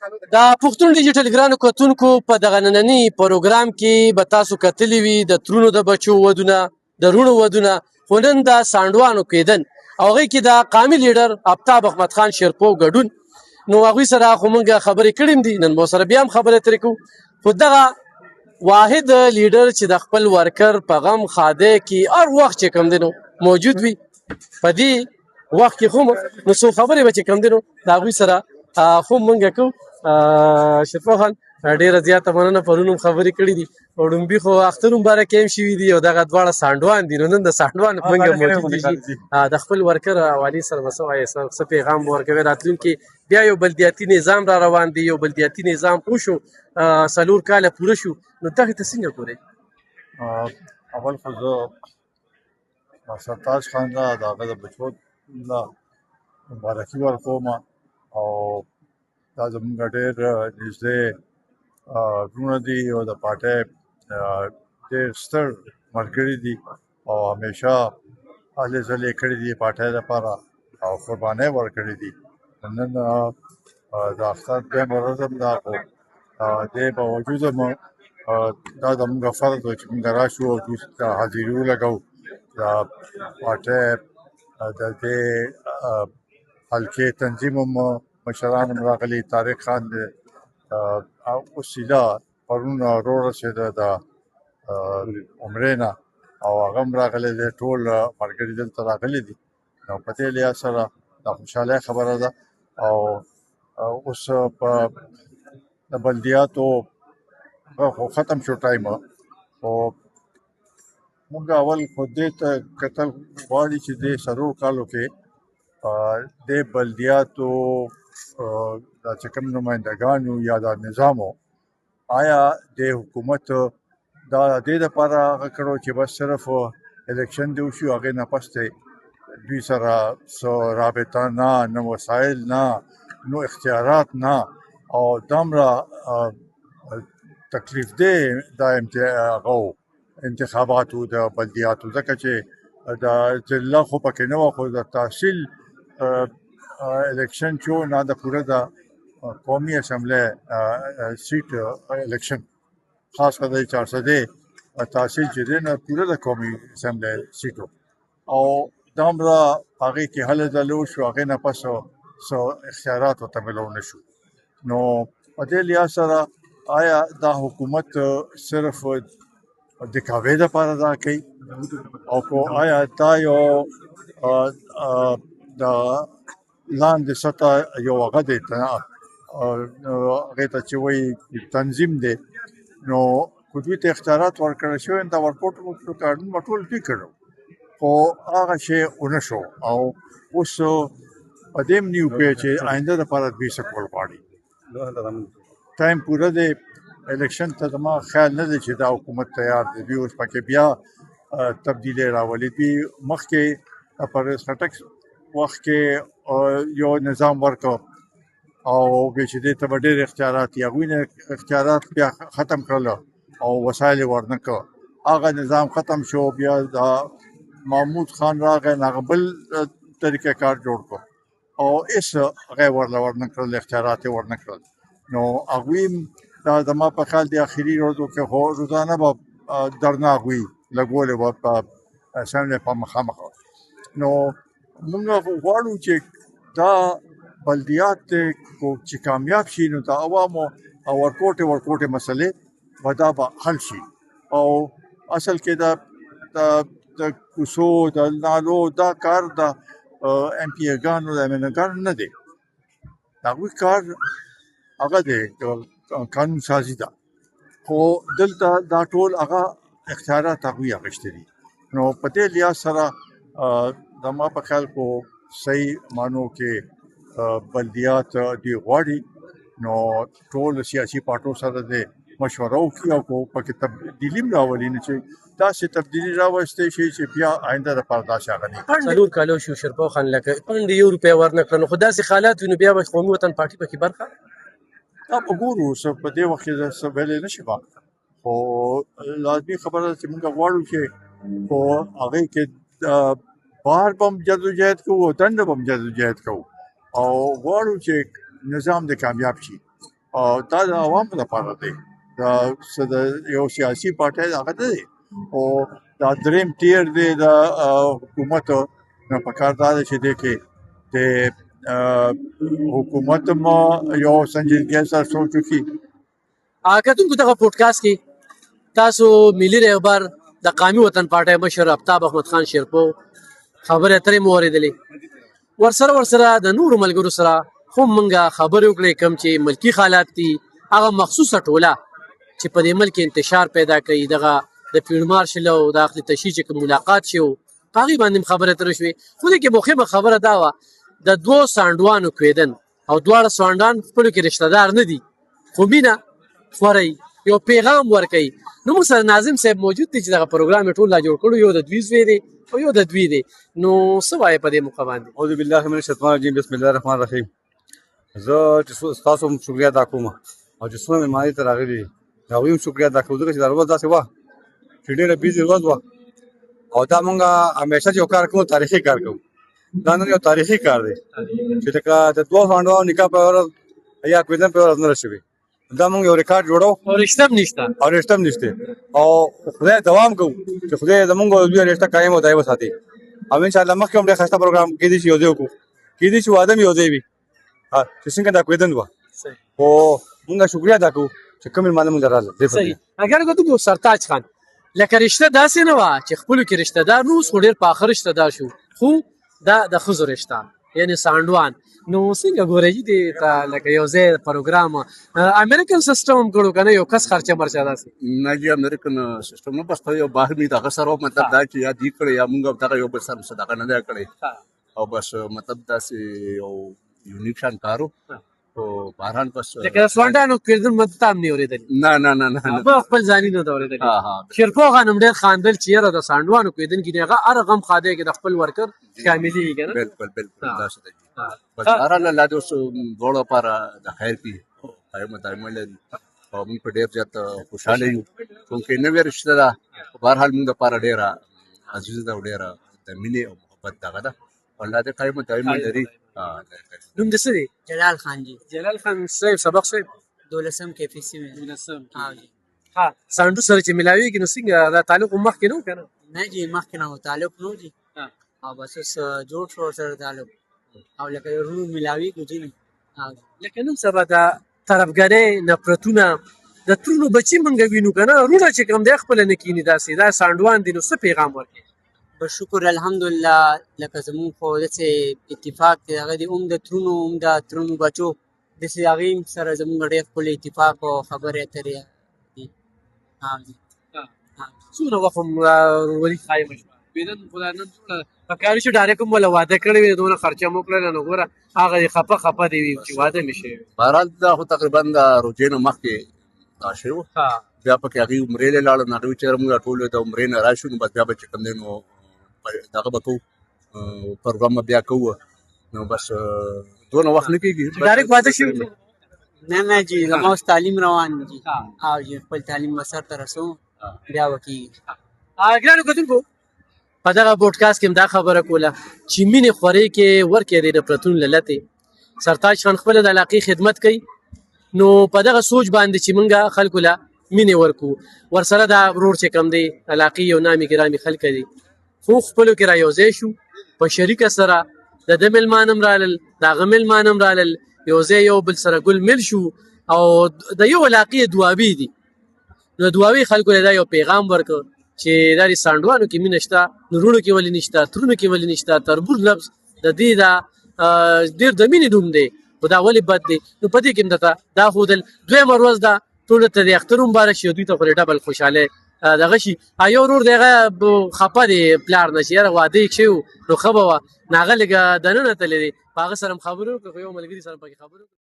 د پښتون ډیجیټل ګرانو کتونکو په دغه ننني پروګرام کې به تاسو کتلي وي د ترونو د بچو ودونه د روڼو ودونه خو نن د سانډوانو کېدن او هغې کې د قامي لیډر آفتاب احمد خان شیرپو ګډون نو هغوی سره خو موږ خبرې کړې دي نن به ورسره بیا هم خبرې اترې کوو خو دغه واحد لیډر چې د خپل ورکر په غم خاده کې هر وخت چې کوم دی نو موجود وي په دې وخت کې خو نو څو خبرې به چې کوم دی نو د هغوی سره خو موږ کوو شیرپو خان ډېره زیاته مننه پرون هم خبرې کړې دي او ډومبي خو اختر مبارکې هم شوي دي او دغه دواړه سانډوان دي نو نن د سانډوان موږ موجود شي د خپل ورکر والي سره به څه وایې څه پیغام به ورکوي راتلونکي بیا یو بلدیاتي نظام را روان دی یو بلدیاتي نظام پوه شو 4 کاله پوره شو نو دغې ته څنګه ګورئ اول خو زه سرتاج خان ته د هغه د بچو له مبارکي ورکوم او دا زموږ ډېر نږدې وروڼه دي او د پارټۍ ډېر ستر ملګري دي او همیشه هلې ځلې کړي دي پارټۍ لپاره او قربانۍ ورکړي دي نن د اختر دویم ورځ هم ده خو دې باوجود هم دا زموږ فرض و چې موږ راشو او حاضري ولګوو د پارټۍ د دې حلقې تنظیم هم مشران هم راغلي طارق خان دی وسیله پرون راورسېده د عمرې نه او هغه هم راغلی دی ټول ملګري دلته راغلي دي نو په دې لحاظ سره د خوشحالۍ خبره ده او اوس په د بلدیاتو خو ختم شو ټایم خو موږ اول خو دې ته کتل غواړي چې دې 4 کالو کې د بلدیاتو دا چې کوم نمایندګانو یا دا نظامو آیا د حکومت دا دې لپاره هغه کړو چې بس صرف الیکشن دی وشي هغې نه پس دوی سره څه رابطه نه نه وسایل نه نو اختیارات نه او دومره تکلیف دی دا هغه انتخاباتو د بلدیاتو ځکه چې د ضلع خو پکې نه وه خو د تحصیل الیکشن چې و نه د پوره د قومي اسمبلی سیټ الیکشن خاص کر د 400 تحصیل چې دی نه پوره د قومي اسمبلی سیټ و او دومره هغې کې هلې ځلې وشو هغې نه پس څه اختیارات ورته میلاو نه شو نو په دې لحاظ سره آیا دا حکومت صرف دکاوې دپاره دا کوي او کو آیا دا یو د لاندې سطح یو هغه دی هغې ته چې وایي تنظیم دی نو که دوی ته اختیارات ورکړل شوي دا ورکوټ کارډونه به ټول دوی کړو خو هغه شی ونه شو او اوس په دې هم نه وپوهېد چې آینده دپاره دوی څه کول غواړي ټایم پوره دی الیکشن ته زما خیال نه دی چې دا حکومت تیار دی دوی اوس پکې بیا تبدیلی راولي دوی مخکې پرویز خټک وخت کې یو نظام ورکړ او بیا چې دې ته به ډېر اختیارات دي هغوی نه اختیارات بیا ختم کړل او وسایل یې ورنه کړ هغه نظام ختم شو بیا د محمود خان راغی هغه بل طریقه کار جوړ کړ او هېڅ هغه یې ورنه کړل اختیارات یې ورنه کړل نو هغوی دا زما په خیال د اخري ورځو کې خو روزانه به درنه هغوی لګولې به په اسمبلی په مخامخ نو موږ غواړو چې دا بلدیات چې کامیاب شي نو د عوامو او ورکوټې مسلې به دا به حل شي او اصل کې د کوڅو د نالو دا کار د ایم پی ګانو د ایم ایل ګانو نه دی د هغوی کار هغه دی قانون سازي ده خو دلته دا ټول هغه اختیارات هغوی اخیستي دي نو په دې لحاظ سره زما په خیال کو صحیح معنو کې بلدیات دوی غواړي نو ټول سیاسي پارټو سره د مشوره وکړي او پکې تبدیلي هم راولي نه چې داسې تبدیلي راوستی شي چې بیا آینده دپاره داسې هغه نه وي 4 کالو شو شیرپو خان لکه پنډې یو روپۍ ورنه کړه نو خو داسې حالات وي نو بیا به قومي وطن پارټي پکې برخه دا به ګورو په دې وخت کې څه ویلی نه شي خو لازمي خبره ده چې موږ غواړو چې په هغې کې بهر به هم جدوجهد کوو او دننه به هم جدوجهد کوو او غواړو چې نظام د کامیاب شي او دا د عوامو لپاره دی دا څه د یو سیاسي پارټۍ هغه نه دی او دا دریم ټیر دی د حکومت نو پکار دا دی چې دی کې د حکومت هم یو سنجیدګۍ سره سوچ وکړي. کتونکو دغه پوډکاسټ کې تاسو ملي رهبر د قومي وطن پارټۍ مشر آفتاب احمد خان شیرپو خبرې اترې مو اورېدلې. ورسره د نورو ملګرو سره هم موږ خبرې وکړې کوم چې ملکي حالات دي هغه مخصوصه ټوله چې په دې ملک انتشار پیدا کوي دغه د فیلډ مارشل او د اخلي تشیع چې کوم ملاقات شو په هغې باندې خبرې اترې شوې. خو دې کې مهمه خبره دا وه د دوو سانډوانو کویدن او دواړه سانډوان خپلو کې رشته دار نه دي خو مینه خورئ یو پیغام ورکوي. نو موږ سره ناظم صاحب موجود دی چې دغه پروګرام یې ټول لا جوړ کړو یو د دوی زوی دی او یو د دوی دی. نو څه وایې په دې موقع باندې؟ اعوذ بالله من الشیطان الرجیم بسم الله الرحمن الرحیم. زه چې ستاسو هم شکریا ادا کوم او چې څومره مېلمانۍ ته راغلي دي د هغوی هم شکریا ادا کوم ځکه چې دا ورځ داسې وه چې ډېره بیزي ورځ وه او دا مونږ همیشه چې یو کار کوو تاریخي کار کوو. دا نن یو تاریخي کار دی چې د دوو سانډوانو نکاح په ورځ یا کویدن په ورځ نه ده شوې. دا مونږ یو ریکارډ جوړو او رشته هم نشته او خدای دوام کوو چې خدای زمونږ او دوی رشته قایم او دایمه وساتي او انشاءالله مخکې هم ډېر ښایسته پروګرام کېدی شي یو ځای وکړو کېدی شي واده مې یو ځای وي چې څنګه دا کویدن وه خو مونږ شکریا ادا کوو چې کوم مېلمانه مونږ ته راغلل. صحیح. اگر کتونکو سرتاج خان لکه رشته داسې نه وه چې خپلو کې رشته دار نه اوس خو ډېر پاخه رشته دار شو خو دا د ښځو رشته یعنې سانډوان. نو څنګه ګورې چې دې ته لکه یو ځای پروګرام امریکن سیسټم هم کړو که نه یو کس خرچه مرچه داسې نه جی امریکن سیسټم نه بس یو باهرني دغه سره مطلب دا چې یا دې کړی یا موږ دغه یو بل سره دغه نه دی کړی او بس مطلب داسې یو یونیک شان کارو او بهرحال بس لکه د سوانډانو کویدن مته ته هم نه اورېدلي نه نه نه نه ما خپل ځاني نه ده اورېدلي. شیرپو خان هم ډېر خاندل چې یاره د سانډوانو کویدن کې هغه هر غم خادی کې د خپل ورکر شاملېږي که نه. بالکل داسې ده بس بهرحال الله دې اوس دواړو لپاره د خیر کړي قایم دایمه لري او موږ په ډېر زیات خوشحاله یو چونکې نوې رشته ده بهرحال موږ لپاره ډېره عزیزه ده او ډېره د مینې او محبت دغه ده الله دې قایم دایمه لري. نوم دې څه دی؟ جلال خان جی. جلال خان صاحب سبق صاحب 12 KFC में 12 हाँ जी. ها سانډو سره چې ملاویږي نو څنګه دا تعلق مخکې نه و که نه؟ نه جی مخکې نه و تعلق نو جی او بس اوس جوړ شو سره تعلق او لکه روح ملاویږي جی نه. لکه نن سبا د طرفګرۍ نفرتونه د ترونو بچي موږ وینو که نه رونه چې کوم دی خپله نه کیني داسې دا سانډوان دي نو څه پیغام ورکوي؟ بس شکر الحمدلله لکه زمونږ خو داسې اتفاق دی هغه دی هم د ترونو بچو داسې هغې سره زمونږ ډېر ښکلی اتفاق او خبرې اترې دي. څومره وخت هم ورورولي قایمه شوه کویدن خو دا نن ټوله په کار شو ډایرکټ هم وله واده کړی وي دونه خرچه مو کړله نو ګوره هغه یې خفه دی وي چې واده مې شوی. بهرحال دا خو تقریبا د روژې نه مخکې دا شوی و بیا پکې هغوی عمرې له لاړل نو هغوی چې موږ ټول د عمرې نه راشو نو بس بیا به چې کوم دی نو دغه به کوو پروګرام به بیا کوو نو بس دونه وخت نه کېږي ډایرکټ واده شوي نه جی زما اوس تعلیم روان جی او جی خپل تعلیم به سر ته رسوم بیا به کېږي. ګرانو کتونکو په دغه پوډکاسټ کې هم دا خبره کوله چې مینې خورۍ کې ورکې د نفرتونو له لتې سرتاج خان خپله د علاقې خدمت کوي نو په دغه سوچ باندې چې موږ خلکو له مینې ورکو ورسره دا ورور چې کوم دی علاقې یو نامي ګرامي خلک دي خو خپلو کې را یو ځای شو په شریکه سره د ده مېلمان هم رالل د هغه مېلمان هم رالل یو ځای یو بل سره ګل میل شو او د یو علاقې دوابي دي نو دوابي خلکو له دا یو پیغام ورکړ چې دا د سانډوانو کې مینه شته نورونو کې ولې نشته ترونو کې ولې نشته تربور لفظ د دې دا ډېر د مینې نوم دی خو دا ولې بد دی نو په دې کې هم درته دا ښودل. دویمه ورځ ده ټولو ته د اختر مبارک شي دوی ته خو ډبل خوشحالۍ دغه شي یو ورور د هغه خفه دی پلار نه چې یاره واده یې شوی نو ښه به وه نو هغه لږه دننه تللی دی په هغه سره هم خبرې وکړو خو یو ملګري سره پکې خبرې وکړو.